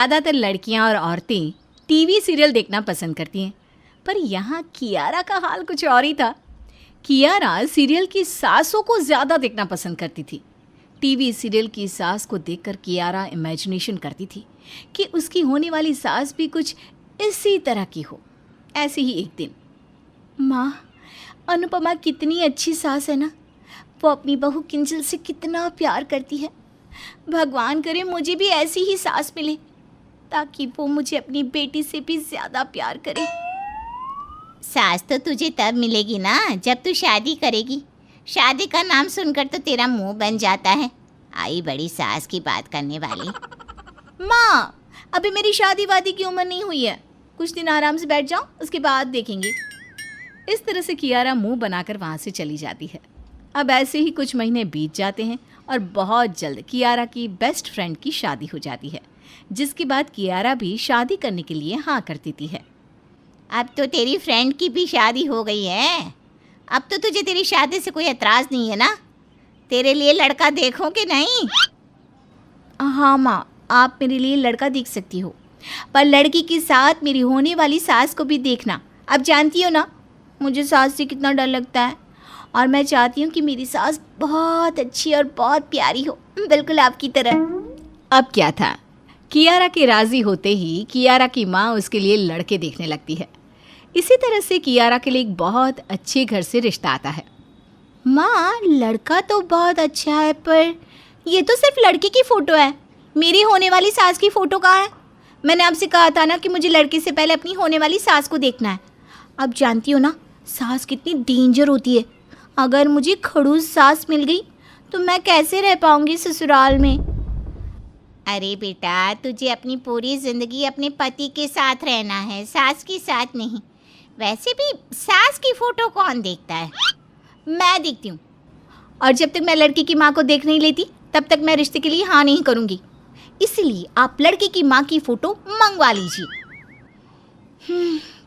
ज़्यादातर लड़कियां और औरतें टीवी सीरियल देखना पसंद करती हैं, पर यहाँ कियारा का हाल कुछ और ही था। कियारा सीरियल की सासों को ज़्यादा देखना पसंद करती थी। टीवी सीरियल की सास को देखकर कियारा इमेजिनेशन करती थी कि उसकी होने वाली सास भी कुछ इसी तरह की हो। ऐसे ही एक दिन, माँ, अनुपमा कितनी अच्छी सास है ना, वो अपनी बहू किंजल से कितना प्यार करती है। भगवान करे मुझे भी ऐसी ही सास मिले ताकि वो मुझे अपनी बेटी से भी ज़्यादा प्यार करे। सास तो तुझे तब मिलेगी ना जब तू शादी करेगी। शादी का नाम सुनकर तो तेरा मुंह बन जाता है। आई बड़ी सास की बात करने वाली। माँ, अभी मेरी शादी वादी की उम्र नहीं हुई है, कुछ दिन आराम से बैठ जाओ, उसके बाद देखेंगे। इस तरह से कियारा मुंह बनाकर वहाँ से चली जाती है। अब ऐसे ही कुछ महीने बीत जाते हैं और बहुत जल्द कियारा की बेस्ट फ्रेंड की शादी हो जाती है, जिसके बाद कियारा भी शादी करने के लिए हाँ कर देती है। अब तो तेरी फ्रेंड की भी शादी हो गई है। अब तो तुझे तेरी शादी से कोई एतराज़ नहीं है ना? तेरे लिए लड़का देखूं कि नहीं? हाँ माँ, आप मेरे लिए लड़का देख सकती हो, पर लड़की के साथ मेरी होने वाली सास को भी देखना। अब जानती हो ना, मुझे सास से कितना डर लगता है, और मैं चाहती हूँ कि मेरी सास बहुत अच्छी और बहुत प्यारी हो, बिल्कुल आपकी तरह। अब क्या था, कियारा के राज़ी होते ही कियारा की माँ उसके लिए लड़के देखने लगती है। इसी तरह से कियारा के लिए एक बहुत अच्छे घर से रिश्ता आता है। माँ, लड़का तो बहुत अच्छा है, पर ये तो सिर्फ लड़के की फ़ोटो है, मेरी होने वाली सास की फ़ोटो कहाँ है? मैंने आपसे कहा था ना कि मुझे लड़के से पहले अपनी होने वाली सास को देखना है। अब जानती हो ना, सास कितनी डेंजर होती है। अगर मुझे खड़ूस सास मिल गई तो मैं कैसे रह पाऊंगी ससुराल में? अरे बेटा, तुझे अपनी पूरी ज़िंदगी अपने पति के साथ रहना है, सास के साथ नहीं। वैसे भी सास की फ़ोटो कौन देखता है? मैं देखती हूँ, और जब तक मैं लड़की की माँ को देख नहीं लेती तब तक मैं रिश्ते के लिए हाँ नहीं करूँगी। इसलिए आप लड़के की माँ की फ़ोटो मंगवा लीजिए।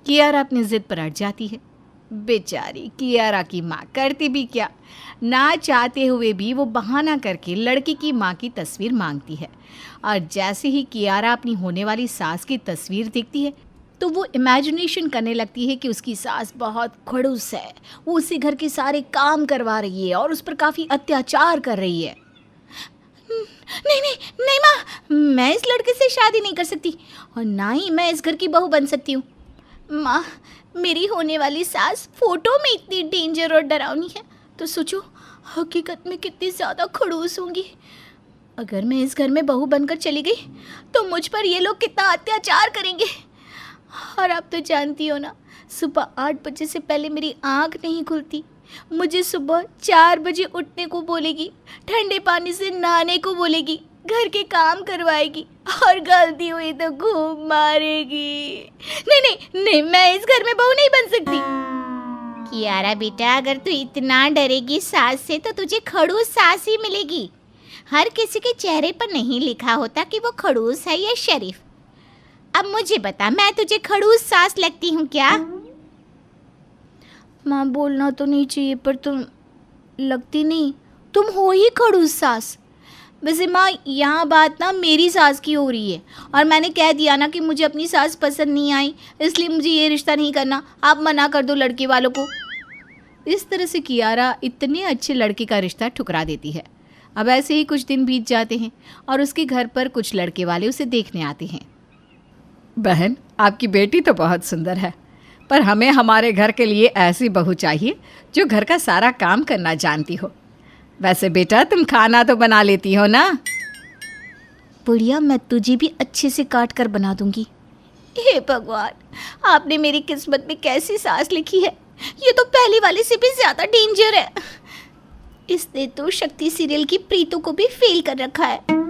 कियारा अपनी ज़िद पर अड़ जाती है। बेचारी कियारा की माँ करती भी क्या, ना चाहते हुए भी वो बहाना करके लड़की की माँ की तस्वीर मांगती है। और जैसे ही कियारा अपनी होने वाली सास की तस्वीर देखती है तो वो इमेजिनेशन करने लगती है कि उसकी सास बहुत खड़ूस है, वो उसी घर के सारे काम करवा रही है और उस पर काफ़ी अत्याचार कर रही है। नहीं नहीं नहीं माँ, मैं इस लड़के से शादी नहीं कर सकती, और ना ही मैं इस घर की बहू बन सकती हूँ। माँ, मेरी होने वाली सास फोटो में इतनी डेंजर और डरावनी है, तो सोचो हकीकत में कितनी ज़्यादा खड़ूस होंगी। अगर मैं इस घर में बहू बनकर चली गई तो मुझ पर ये लोग कितना अत्याचार करेंगे। और आप तो जानती हो ना, सुबह 8 बजे से पहले मेरी आँख नहीं खुलती। मुझे सुबह 4 बजे उठने को बोलेगी, ठंडे पानी से नहाने को बोलेगी, घर के काम करवाएगी, और गलती हुई तो खूब मारेगी। नहीं नहीं नहीं, मैं इस घर में बहू नहीं बन सकती। कियारा बेटा, अगर तू इतना डरेगी सास से तो तुझे खड़ूस सास ही मिलेगी। हर किसी के चेहरे पर नहीं लिखा होता कि वो खड़ूस है या शरीफ। अब मुझे बता, मैं तुझे खड़ूस सास लगती हूँ क्या? माँ, बोलना तो नहीं चाहिए, पर तुम लगती नहीं, तुम हो ही खड़ूस सास। वैसे माँ, यहाँ बात ना मेरी सास की हो रही है, और मैंने कह दिया ना कि मुझे अपनी सास पसंद नहीं आई, इसलिए मुझे ये रिश्ता नहीं करना। आप मना कर दो लड़के वालों को। इस तरह से कियारा इतने अच्छे लड़के का रिश्ता ठुकरा देती है। अब ऐसे ही कुछ दिन बीत जाते हैं और उसके घर पर कुछ लड़के वाले उसे देखने आते हैं। बहन, आपकी बेटी तो बहुत सुंदर है, पर हमें हमारे घर के लिए ऐसी बहू चाहिए जो घर का सारा काम करना जानती हो। वैसे बेटा, तुम खाना तो बना लेती हो ना? बुढ़िया, मैं तुझे भी अच्छे से काट कर बना दूंगी। हे भगवान, आपने मेरी किस्मत में कैसी सास लिखी है, ये तो पहले वाले से भी ज़्यादा डेंजर है। इसने तो शक्ति सीरियल की प्रीतों को भी फेल कर रखा है।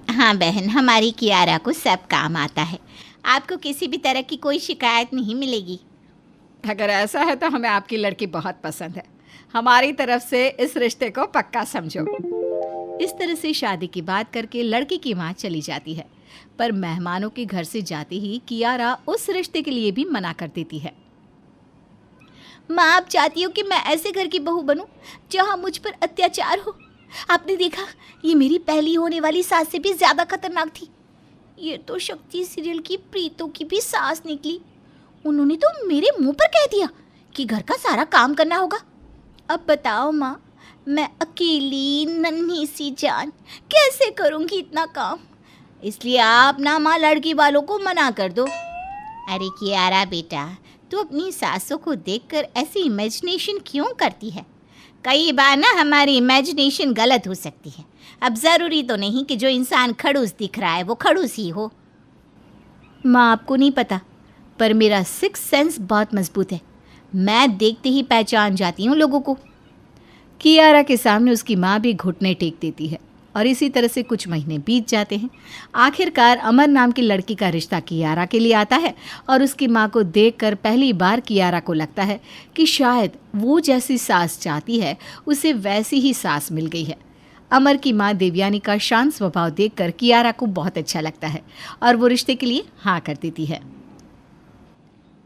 हाँ बहन, हमारी कियारा को सब काम आता है। आपको किसी भी तरह की कोई शिकायत नहीं मिलेगी। अगर ऐसा है तो हमें आपकी लड़की बहुत पसंद है। हमारी तरफ से इस रिश्ते को पक्का समझो। इस तरह से शादी की बात करके लड़की की माँ चली जाती है, पर मेहमानों के घर से जाते ही कियारा उस रिश्ते के लिए भी मना कर देती है। माँ, आप चाहती हो कि मैं ऐसे घर की बहू बनूं जहाँ मुझ पर अत्याचार हो? आपने देखा, ये मेरी पहली होने वाली सास से भी ज़्यादा खतरनाक थी। ये तो शक्ति सीरियल की प्रीतो की भी सास निकली। उन्होंने तो मेरे मुंह पर कह दिया कि घर का सारा काम करना होगा। अब बताओ माँ, मैं अकेली नन्ही सी जान कैसे करूँगी इतना काम? इसलिए आप ना माँ लड़की वालों को मना कर दो। अरे कियारा बेटा, तू अपनी सासों को देखकर ऐसी इमेजिनेशन क्यों करती है? कई बार ना हमारी इमेजिनेशन गलत हो सकती है। अब ज़रूरी तो नहीं कि जो इंसान खड़ूस दिख रहा है वो खड़ूस ही हो। माँ, आपको नहीं पता, पर मेरा सिक्स सेंस बहुत मजबूत है। मैं देखते ही पहचान जाती हूँ लोगों को। कियारा के सामने उसकी माँ भी घुटने टेक देती है और इसी तरह से कुछ महीने बीत जाते हैं। आखिरकार अमर नाम की लड़की का रिश्ता कियारा के लिए आता है और उसकी माँ को देखकर पहली बार कियारा को लगता है कि शायद वो जैसी सास चाहती है उसे वैसी ही सास मिल गई है। अमर की माँ देवयानी का शांत स्वभाव देखकर कियारा को बहुत अच्छा लगता है और वो रिश्ते के लिए हाँ कर देती है।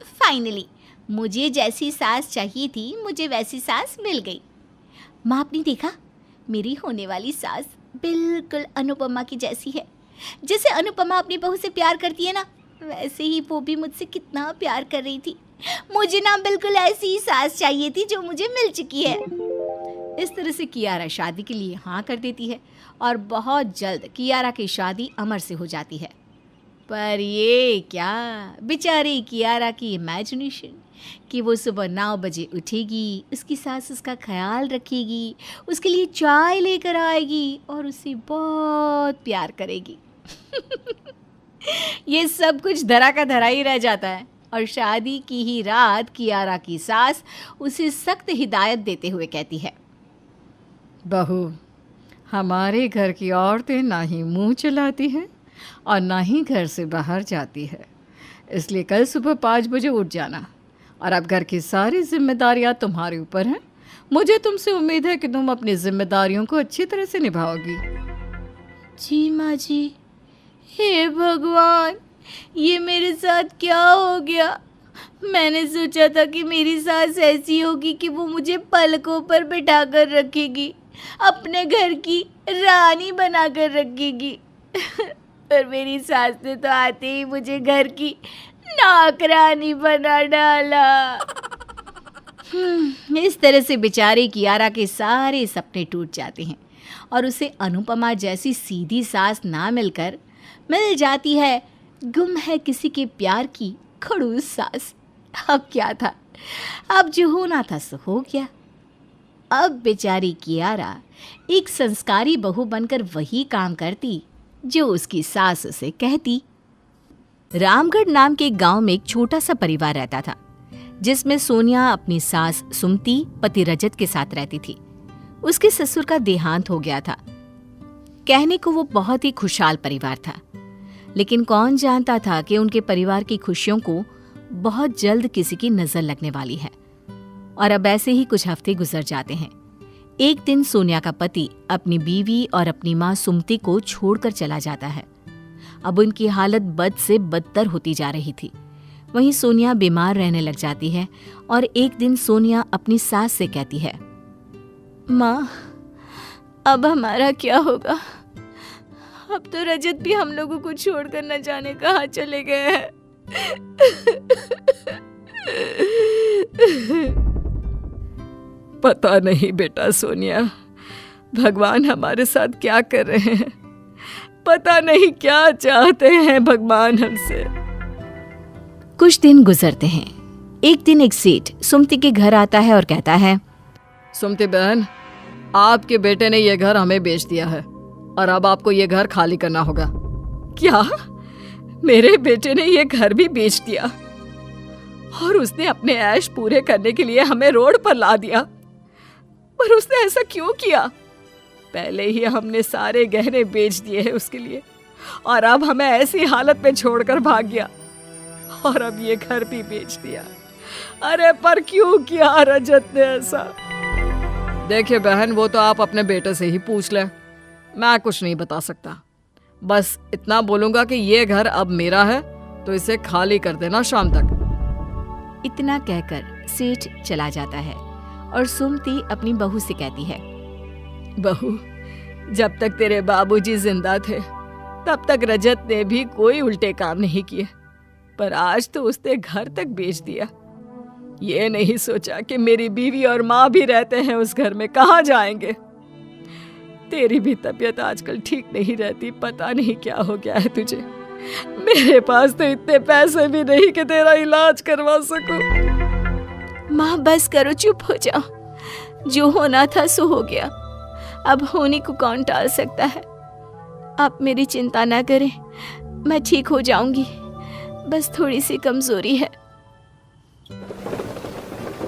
फाइनली मुझे जैसी सास चाहिए थी, मुझे वैसी सास मिल गई। माँ, आपने देखा, मेरी होने वाली सास बिल्कुल अनुपमा की जैसी है। जैसे अनुपमा अपनी बहू से प्यार करती है ना, वैसे ही वो भी मुझसे कितना प्यार कर रही थी। मुझे ना बिल्कुल ऐसी ही सास चाहिए थी जो मुझे मिल चुकी है। इस तरह से कियारा शादी के लिए हाँ कर देती है और बहुत जल्द कियारा की शादी अमर से हो जाती है। पर ये क्या, बेचारी कियारा की इमेजिनेशन कि वो सुबह 9 बजे उठेगी, उसकी सास उसका ख्याल रखेगी, उसके लिए चाय लेकर आएगी और उसे बहुत प्यार करेगी। ये सब कुछ धरा का धरा ही रह जाता है और शादी की ही रात कियारा की सास उसे सख्त हिदायत देते हुए कहती है, बहू, हमारे घर की औरतें ना ही मुंह चलाती हैं और ना ही घर से बाहर जाती है, इसलिए कल सुबह 5 बजे उठ जाना और अब घर की सारी जिम्मेदारियां तुम्हारे ऊपर हैं। मुझे तुमसे उम्मीद है कि तुम अपनी जिम्मेदारियों को अच्छी तरह से निभाओगी। जी माँ जी। हे भगवान, ये मेरे साथ क्या हो गया? मैंने सोचा था कि मेरी सास ऐसी होगी कि वो मुझे पलकों पर बिठा कर रखेगी, अपने घर की रानी बना कर रखेगी। पर मेरी सास ने तो आते ही मुझे घर की नौकरानी बना डाला। इस तरह से बेचारे कियारा के सारे सपने टूट जाते हैं और उसे अनुपमा जैसी सीधी सास ना मिल जाती है गुम है किसी के प्यार की खड़ूस सास। अब क्या था, अब जो होना था सो हो गया। अब बेचारी कियारा एक संस्कारी बहू बनकर वही काम करती जो उसकी सास उसे कहती। रामगढ़ नाम के गांव में एक छोटा सा परिवार रहता था जिसमें सोनिया अपनी सास सुमति पति रजत के साथ रहती थी। उसके ससुर का देहांत हो गया था। कहने को वो बहुत ही खुशहाल परिवार था, लेकिन कौन जानता था कि उनके परिवार की खुशियों को बहुत जल्द किसी की नजर लगने वाली है। और अब ऐसे ही कुछ हफ्ते गुजर जाते हैं। एक दिन सोनिया का पति अपनी बीवी और अपनी माँ सुमति को छोड़कर चला जाता है। अब उनकी हालत बद से बदतर होती जा रही थी। वहीं सोनिया बीमार रहने लग जाती है और एक दिन सोनिया अपनी सास से कहती है, माँ, अब हमारा क्या होगा? अब तो रजत भी हम लोगों को छोड़कर न जाने कहाँ चले गए हैं। पता नहीं बेटा सोनिया, भगवान हमारे साथ क्या कर रहे हैं। पता नहीं क्या चाहते हैं भगवान हमसे। कुछ दिन गुजरते हैं। एक दिन एक सेठ सुमति के घर आता है और कहता है, सुमति बहन, आपके बेटे ने ये घर हमें बेच दिया है और अब आपको ये घर खाली करना होगा। क्या? मेरे बेटे ने ये घर भी बेच दिया और उसने अपने ऐश पूरे करने के लिए हमें रोड पर ला दिया? पर उसने ऐसा क्यों किया? पहले ही हमने सारे गहने बेच दिए हैं उसके लिए और अब हमें ऐसी हालत में छोड़कर भाग गया और अब ये घर भी बेच दिया। अरे पर क्यों किया रजत ने ऐसा? देखिए बहन, वो तो आप अपने बेटे से ही पूछ लें, मैं कुछ नहीं बता सकता। बस इतना बोलूंगा कि ये घर अब मेरा है, तो इसे खाली कर देना शाम तक। इतना कहकर सेठ चला जाता है और सुमति अपनी बहू से कहती है, बहू, जब तक तेरे बाबूजी जिंदा थे तब तक रजत ने भी कोई उल्टे काम नहीं किए, पर आज तो उसने घर तक बेच दिया। ये नहीं सोचा कि मेरी बीवी और माँ भी रहते हैं उस घर में, कहाँ जाएंगे। तेरी भी तबीयत आजकल ठीक नहीं रहती, पता नहीं क्या हो गया है तुझे। मेरे पास तो इतने पैसे भी नहीं कि तेरा इलाज करवा सकूं। माँ बस करो, चुप हो जाओ। जो होना था सो हो गया, अब होने को कौन टाल सकता है। आप मेरी चिंता ना करें, मैं ठीक हो जाऊंगी, बस थोड़ी सी कमजोरी है।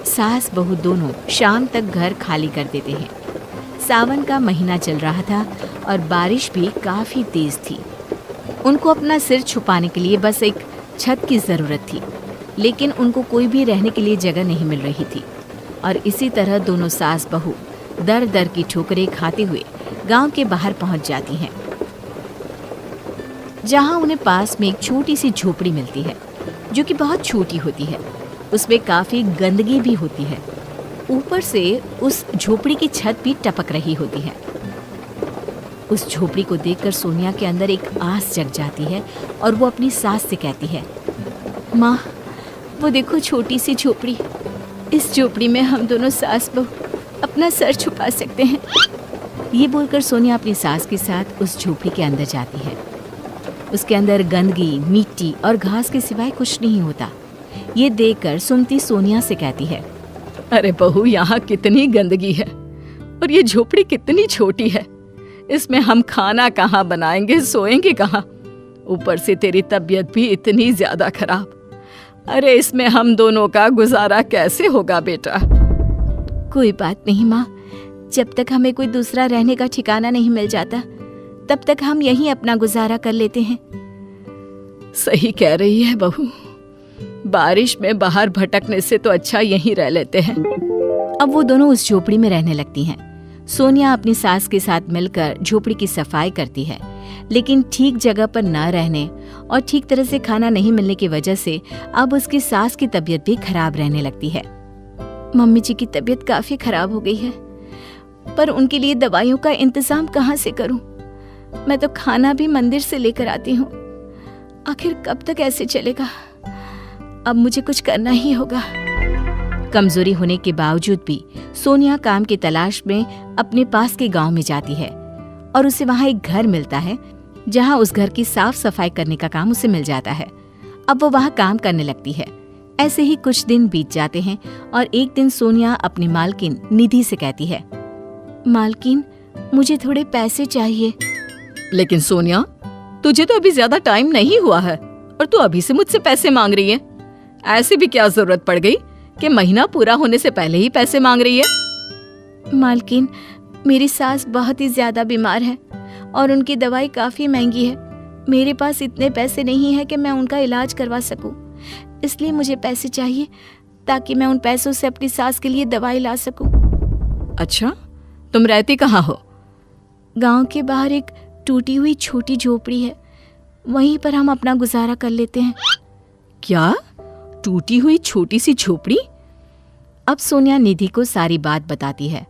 सास बहू दोनों शाम तक घर खाली कर देते हैं। सावन का महीना चल रहा था और बारिश भी काफ़ी तेज़ थी। उनको अपना सिर छुपाने के लिए बस एक छत की ज़रूरत थी, लेकिन उनको कोई भी रहने के लिए जगह नहीं मिल रही थी। और इसी तरह दोनों सास बहू दर दर की ठोकरें खाते हुए गांव के बाहर पहुंच जाती हैं, जहां उन्हें पास में एक छोटी सी झोपड़ी मिलती है, जो कि बहुत छोटी होती है। उसमें काफ़ी गंदगी भी होती है। ऊपर से उस झोपड़ी की छत भी टपक रही होती है। उस झोपड़ी को देखकर सोनिया के अंदर एक आस जग जाती है और वो अपनी सास से कहती है, माँ वो देखो छोटी सी झोपड़ी, इस झोपड़ी में हम दोनों सास बहू अपना सर छुपा सकते हैं। ये बोलकर सोनिया अपनी सास के साथ उस झोपड़ी के अंदर जाती है। उसके अंदर गंदगी, मिट्टी और घास के सिवाय कुछ नहीं होता। ये देखकर सुमती सोनिया से कहती है, अरे बहू, यहाँ कितनी गंदगी है और ये झोपड़ी कितनी छोटी है। इसमें हम खाना कहाँ बनाएंगे, सोएंगे कहाँ। ऊपर से तेरी तबीयत भी इतनी ज्यादा खराब। अरे इसमें हम दोनों का गुजारा कैसे होगा बेटा। कोई बात नहीं माँ, जब तक हमें कोई दूसरा रहने का ठिकाना नहीं मिल जाता तब तक हम यहीं अपना गुजारा कर लेते हैं। सही कह रही है बहू, बारिश में बाहर भटकने से तो अच्छा यहीं रह लेते हैं। अब वो दोनों उस झोपड़ी में रहने लगती हैं। सोनिया अपनी सास के साथ मिलकर झोपड़ी की सफाई करती है, लेकिन ठीक जगह पर न रहने और ठीक तरह से खाना नहीं मिलने की वजह से अब उसकी सास की तबीयत भी खराब रहने लगती है। मम्मी जी की तबीयत काफी खराब हो गई है, पर उनके लिए दवाइयों का इंतजाम कहाँ से करूं? मैं तो खाना भी मंदिर से लेकर आती हूँ। आखिर कब तक ऐसे चलेगा? अब मुझे कुछ करना ही होगा। कमजोरी होने के बावजूद भी सोनिया काम की तलाश में अपने पास के गांव में जाती है और उसे वहां एक घर मिलता है, जहां उस घर की साफ सफाई करने का काम उसे मिल जाता है। अब वो वहां काम करने लगती है। ऐसे ही कुछ दिन बीत जाते हैं और एक दिन सोनिया अपनी मालकिन निधि से कहती है, मालकिन मुझे थोड़े पैसे चाहिए। लेकिन सोनिया, तुझे तो अभी ज्यादा टाइम नहीं हुआ है और तू अभी से मुझसे पैसे मांग रही है। ऐसे भी क्या जरूरत पड़ गई कि महीना पूरा होने से पहले ही पैसे मांग रही है। मालकिन, मेरी सास बहुत ही ज्यादा बीमार है और उनकी दवाई काफी महंगी है। मेरे पास इतने पैसे नहीं है कि मैं उनका इलाज करवा सकूं, इसलिए मुझे पैसे चाहिए ताकि मैं उन पैसों से अपनी सास के लिए दवाई ला सकूं। अच्छा, तुम रहती कहाँ हो? गांव के बाहर एक टूटी हुई छोटी झोपड़ी है, वहीं पर हम अपना गुजारा कर लेते हैं। क्या? टूटी हुई छोटी सी झोपड़ी? अब सोनिया निधि को सारी बात बताती है।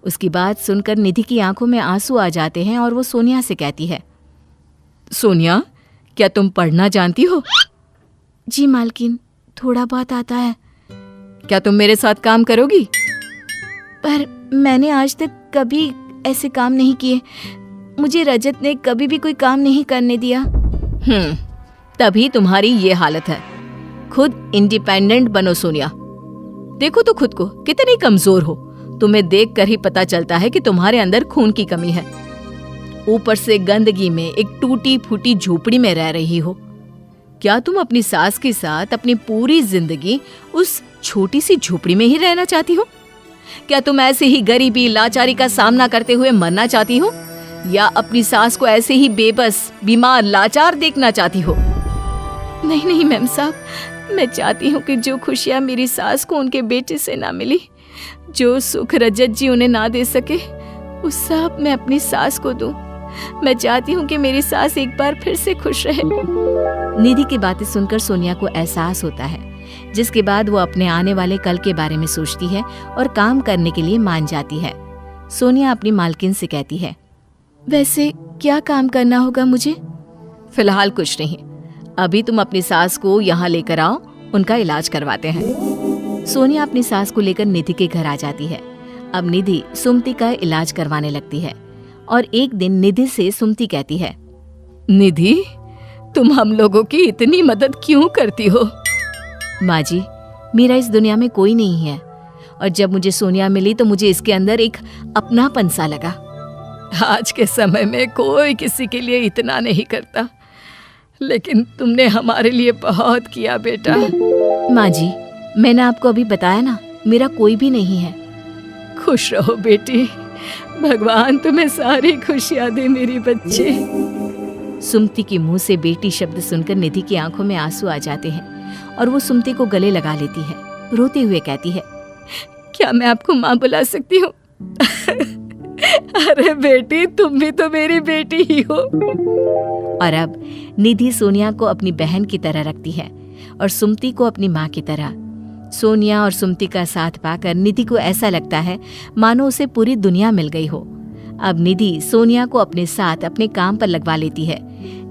उसकी बात सुनकर निधि की आंखों में आंसू आ जाते हैं और वो सोनिया से कहती है, सोनिया, क्या तुम पढ़ना जानती हो? जी मालकिन, थोड़ा बहुत आता है। क्या तुम मेरे साथ काम करोगी? पर मैंने आज तक कभी ऐसे काम नहीं किए। मुझे रजत ने कभी भी कोई काम नहीं करने दिया। तभी तुम्हारी ये हालत है। खुद इंडिपेंडेंट बनो सोनिया। देखो तो खुद को, कितनी कमजोर हो। तुम्हें देखकर ही पता चलता है कि तुम्हारे अंदर खून की कमी है। ऊपर से गंदगी में एक टूटी फूटी झोपड़ी में रह रही हो। क्या तुम अपनी सास के साथ अपनी पूरी जिंदगी उस छोटी सी झोपड़ी में ही रहना चाहती हो? क्या तुम ऐसे ही गरीबी लाचारी का सामना करते हुए मरना चाहती हो, या अपनी सास को ऐसे ही बेबस, बीमार, लाचार देखना चाहती हो? नहीं नहीं मैम साहब, मैं चाहती हूँ कि जो खुशियाँ मेरी सास को उनके बेटे से ना मिली, जो सुख रजत जी उन्हें ना दे सके, उस सब मैं अपनी सास को दूं। मैं चाहती हूँ कि मेरी सास एक बार फिर से खुश रहे। निधि की बातें सुनकर सोनिया को एहसास होता है, जिसके बाद वो अपने आने वाले कल के बारे में सोचती है और काम करने के लिए मान जाती है। सोनिया अपनी मालकिन से कहती है, वैसे क्या काम करना होगा मुझे? फिलहाल कुछ नहीं, अभी तुम अपनी सास को यहाँ लेकर आओ, उनका इलाज करवाते हैं। सोनिया अपनी सास को लेकर निधि के घर आ जाती है। अब निधि सुमति का इलाज करवाने लगती है और एक दिन निधि से सुमति कहती है, निधि, तुम हम लोगों की इतनी मदद क्यों करती हो? माँ जी, मेरा इस दुनिया में कोई नहीं है और जब मुझे सोनिया मिली तो मुझे इसके अंदर एक अपनापन सा लगा। आज के समय में कोई किसी के लिए इतना नहीं करता, लेकिन तुमने हमारे लिए बहुत किया बेटा। माँ जी, मैंने आपको अभी बताया ना, मेरा कोई भी नहीं है। खुश रहो बेटी, भगवान तुम्हें सारी खुशियां दे मेरी बच्ची। सुमति के मुंह से बेटी शब्द सुनकर निधि की आंखों में आंसू आ जाते हैं और वो सुमति को गले लगा लेती है। रोते हुए कहती है, क्या मैं आपको माँ बुला सकती हूँ? अरे बेटी, तुम भी तो मेरी बेटी ही हो। और अब निधि सोनिया को अपनी बहन की तरह रखती है और सुमति को अपनी माँ की तरह। सोनिया और सुमति का साथ पाकर निधि को ऐसा लगता है मानो उसे पूरी दुनिया मिल गई हो। अब निधि सोनिया को अपने साथ अपने काम पर लगवा लेती है,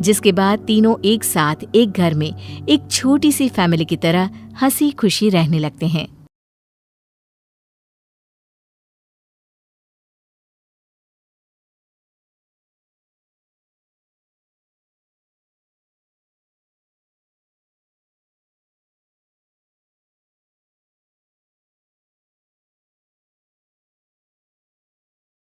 जिसके बाद तीनों एक साथ एक घर में एक छोटी सी फैमिली की तरह हंसी खुशी रहने लगते हैं।